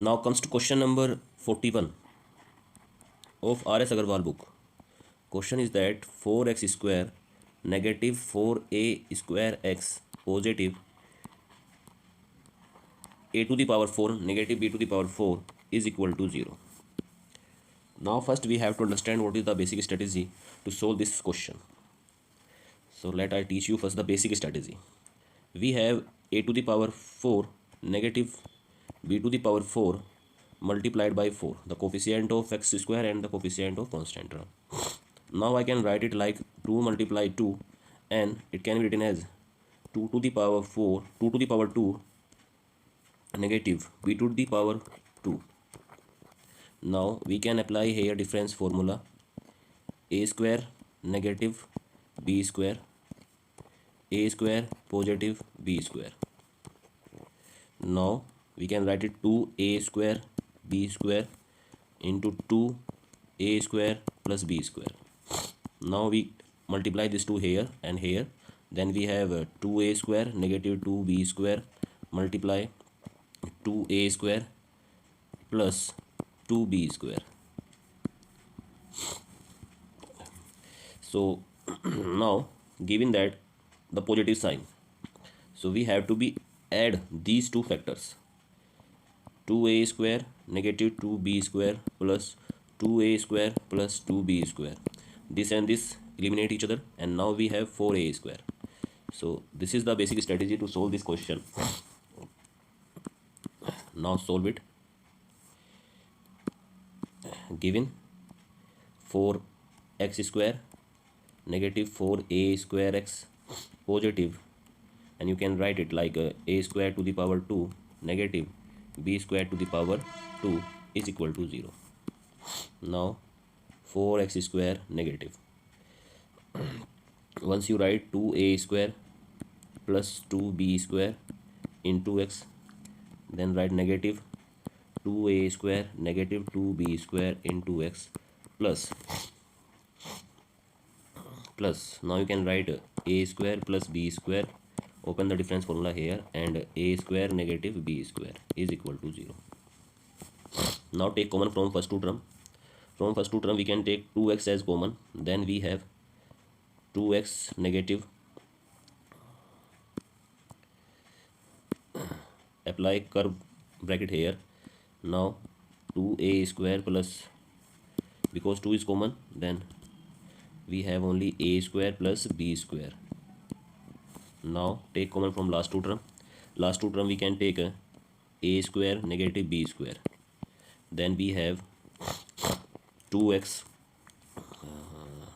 Now comes to question number 41 of R.S. Agarwal book. Question is that 4x square negative 4a square x positive a to the power 4 negative b to the power 4 is equal to 0. Now first we have to understand what is the basic strategy to solve this question. So let I teach you first the basic strategy. We have a to the power 4 negative b to the power 4 multiplied by 4, the coefficient of x square and the coefficient of constant term. Now I can write it like 2 multiply 2, and it can be written as 2 to the power 4, 2 to the power 2 negative b to the power 2. Now we can apply here difference formula, a square negative b square, a square positive b square. Now we can write it 2a square b square into 2a square plus b square. Now we multiply this 2 here and here, then we have 2a square negative 2b square multiply 2a square plus 2b square. So now given that the positive sign, so we have to be add these two factors, 2a square negative 2b square plus 2a square plus 2b square. This and this eliminate each other, and now we have 4a square. So this is the basic strategy to solve this question. Now solve it. Given 4x square negative 4a square x positive, and you can write it like a square to the power 2 negative b square to the power 2 is equal to 0. Now 4x square negative, once you write 2a square plus 2b square into x, then write negative 2a square negative 2b square into x plus now you can write a square plus b square, open the difference formula here, and a square negative b square is equal to 0. Now take common from first two term. From first two term we can take 2x as common, then we have 2x negative, apply curve bracket here. Now 2a square plus, because 2 is common, then we have only a square plus b square. Now take common from last two term. Last two term we can take a square negative b square, then we have 2x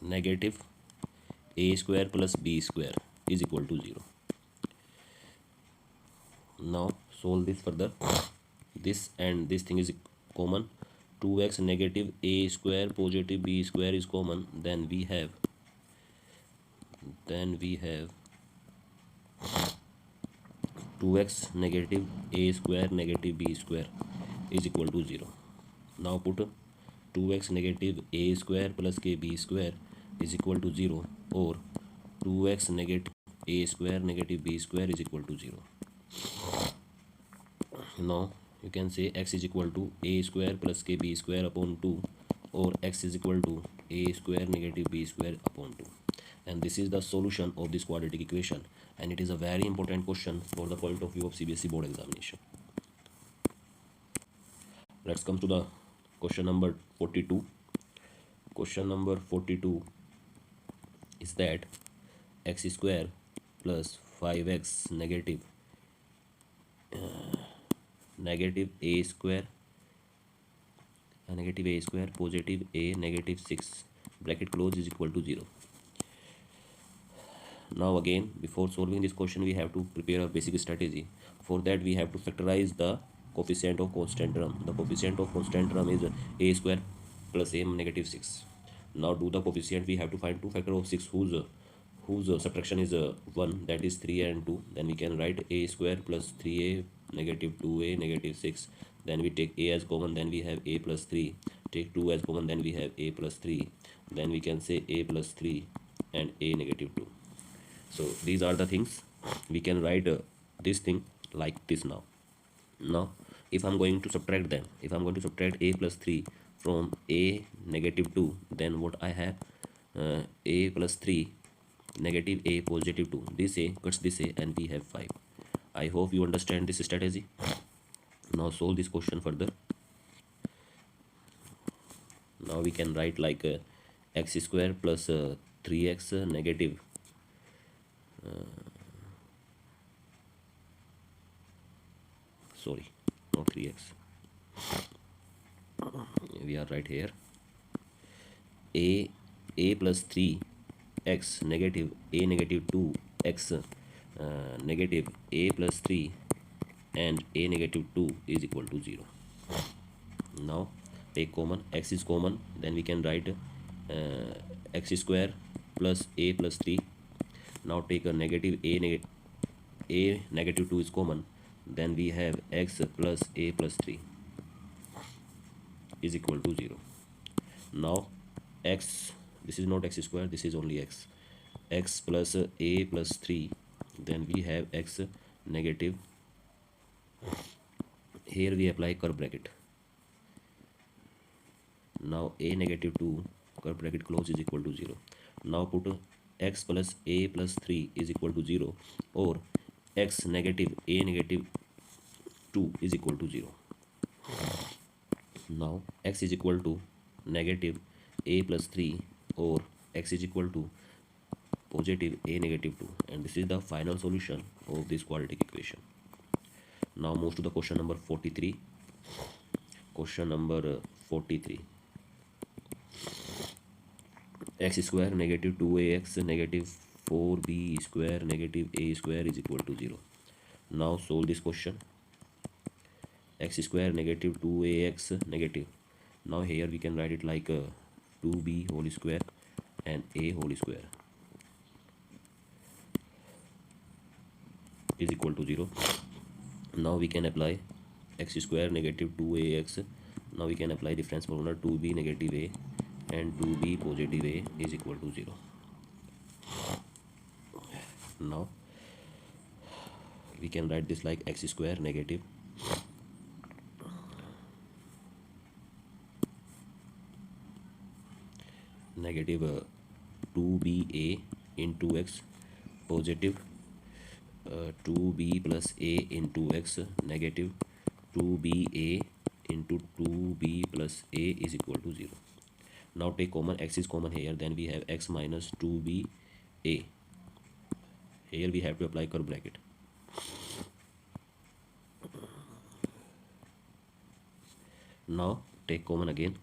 negative a square plus b square is equal to 0. Now solve this further. This and this thing is common, 2x negative a square positive b square is common, then we have 2x negative a square negative b square is equal to 0. Now put 2x negative a square plus kb square is equal to 0, or 2x negative a square negative b square is equal to 0. Now you can say x is equal to a square plus kb square upon 2, or x is equal to a square negative b square upon 2. And this is the solution of this quadratic equation, and it is a very important question for the point of view of CBSE board examination. Let's come to the question number 42. Question number 42 is that x square plus 5x negative a square positive a negative 6 bracket close is equal to 0. Now again, before solving this question we have to prepare a basic strategy. For that we have to factorize the coefficient of constant term. The coefficient of constant term is a square plus a negative 6. Now do the coefficient, we have to find two factor of 6 whose subtraction is 1, that is 3 and 2. Then we can write a square plus 3a negative 2a negative 6. Then we take a as common, then we have a plus 3. Take 2 as common, then we have a plus 3. Then we can say a plus 3 and a negative 2. So these are the things we can write this thing like this. Now if I'm going to subtract them, if I'm going to subtract a plus 3 from a negative 2, then what I have, a plus 3 negative a positive 2, this a cuts this a and we have 5. I hope you understand this strategy. Now solve this question further. Now we can write like x square plus 3x negative sorry, not 3x, we are right here, a plus 3 x negative a negative 2 x negative a plus 3 and a negative 2 is equal to 0. Now take common, x is common, then we can write x square plus a plus 3. Now take a negative a negative 2 is common, then we have x plus a plus 3 is equal to 0. Now x, this is not x square, this is only x plus a plus 3, then we have x negative, here we apply curve bracket. Now a negative 2 curve bracket close is equal to 0. Now put x plus a plus 3 is equal to 0, or x negative a negative 2 is equal to 0. Now x is equal to negative a plus 3 or x is equal to positive a negative 2, and this is the final solution of this quadratic equation. Now move to the question number 43. Question number 43. X square negative 2ax negative 4b square negative a square is equal to 0. Now solve this question. X square negative 2ax negative. Now here we can write it like 2b whole square and a whole square is equal to 0. Now we can apply x square negative 2ax. Now we can apply difference formula, 2b negative a and 2b positive a is equal to 0. Now we can write this like x square negative 2ba into x positive 2b plus a into x negative 2ba into 2b plus a is equal to 0. Now take common, x is common here, then we have x minus 2ba. Here we have to apply curve bracket. Now take common again,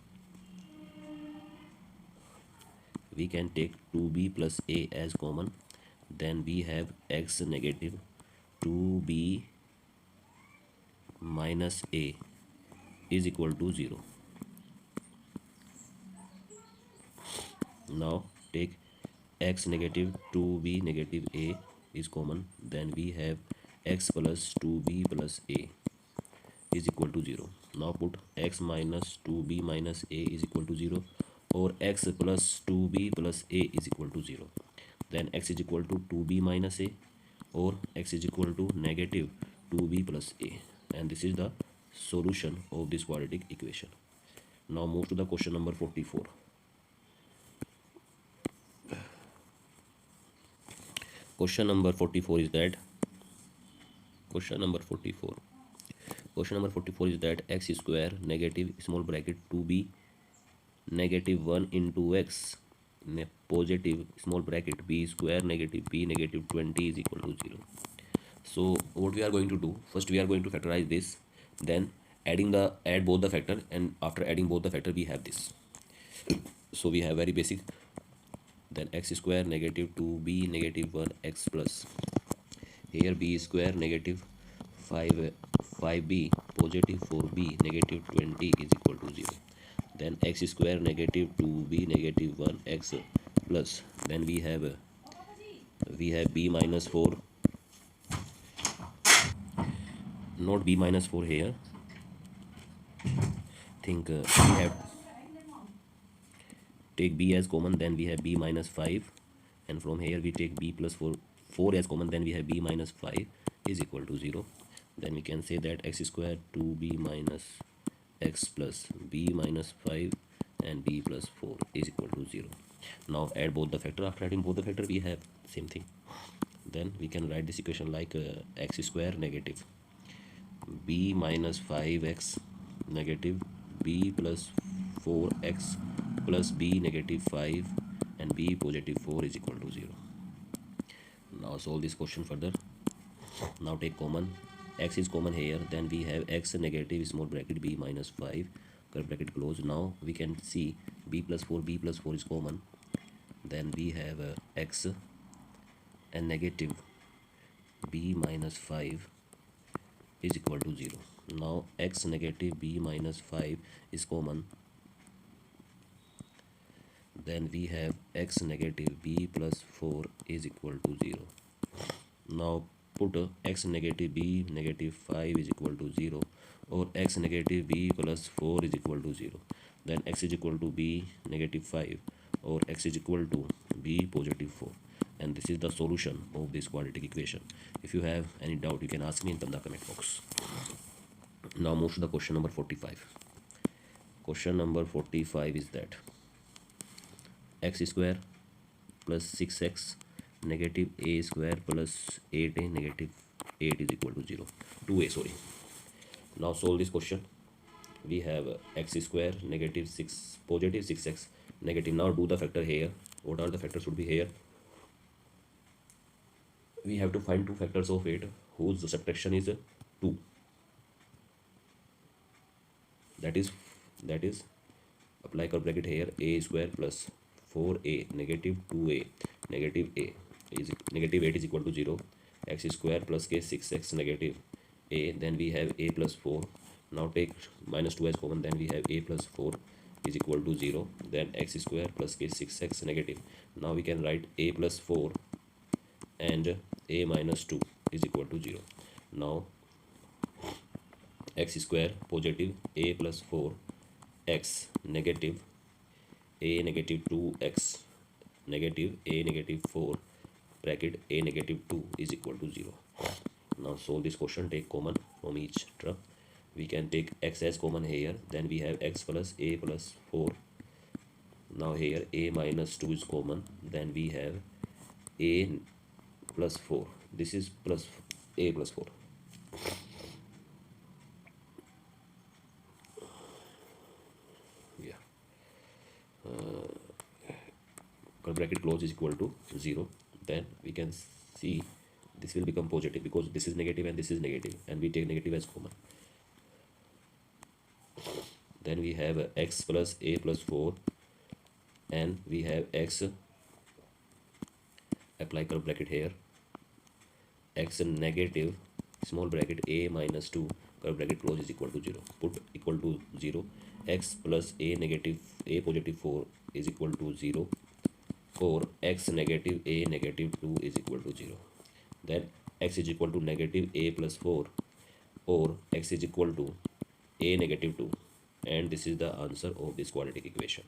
we can take 2b plus a as common, then we have x negative 2b minus a is equal to 0. Now take x negative 2b negative a is common, then we have x plus 2b plus a is equal to 0. Now put x minus 2b minus a is equal to 0, or x plus 2b plus a is equal to 0. Then x is equal to 2b minus a, or x is equal to negative 2b plus a, and this is the solution of this quadratic equation. Now move to the question number 44. Question number 44 is that x square negative small bracket 2b negative 1 into x positive small bracket b square negative b negative 20 is equal to 0. So what we are going to do, first we are going to factorize this, then add both the factor, and after adding both the factor we have this. So we have very basic, then x square negative 2b negative 1 x plus, here b square negative 5b positive 4b negative 20 is equal to 0. Then x square negative 2b negative 1 x plus, then we have b minus 4, not b minus 4 here, think we have take b as common, then we have b minus 5, and from here we take b plus 4 as common, then we have b minus 5 is equal to 0. then we can say that x square 2b minus x plus b minus 5 and b plus 4 is equal to 0. Now add both the factor. After adding both the factor, we have same thing. Then we can write this equation like x square negative b minus 5x negative b plus 4x plus b negative 5 and b positive 4 is equal to 0. Now solve this question further. Now take common. X is common here. Then we have x negative small bracket b minus 5 curve bracket close. Now we can see b plus 4 is common. Then we have x and negative b minus 5 is equal to 0. Now x negative b minus 5 is common. Then we have x negative b plus 4 is equal to 0. Now put x negative b negative 5 is equal to 0 or x negative b plus 4 is equal to 0. Then x is equal to b negative 5 or x is equal to b positive 4. And this is the solution of this quadratic equation. If you have any doubt, you can ask me in the comment box. Now move to the question number 45. Question number 45 is that x square plus 6x negative a square plus 8a negative 8 is equal to 0. 2a, sorry. Now solve this question. We have x square negative 6 positive 6x negative. Now do the factor here. What are the factors should be here? We have to find two factors of 8 whose subtraction is 2. That is apply curve bracket here. A square plus 4a negative 2a negative a is negative 8 is equal to 0. X square plus k 6x negative a. Then we have a plus 4. Now take minus 2 as common. Then we have a plus 4 is equal to 0. Then x square plus k 6x negative. Now we can write a plus 4 and a minus 2 is equal to 0. Now x square positive a plus 4 x negative a negative 2x negative a negative 4 bracket a negative 2 is equal to 0. Now solve this question. Take common from each term. We can take x as common here. Then we have x plus a plus 4. Now here a minus 2 is common. Then we have a plus 4. This is plus a plus 4. Yeah. Curve bracket close is equal to 0. Then we can see this will become positive because this is negative and this is negative, and we take negative as common. Then we have x plus a plus 4 and we have x, apply curve bracket here, x negative small bracket a minus 2 curve bracket close is equal to 0. Put equal to 0. X plus a negative a positive 4 is equal to 0 or x negative a negative 2 is equal to 0. Then x is equal to negative a plus 4 or x is equal to a negative 2, and this is the answer of this quadratic equation.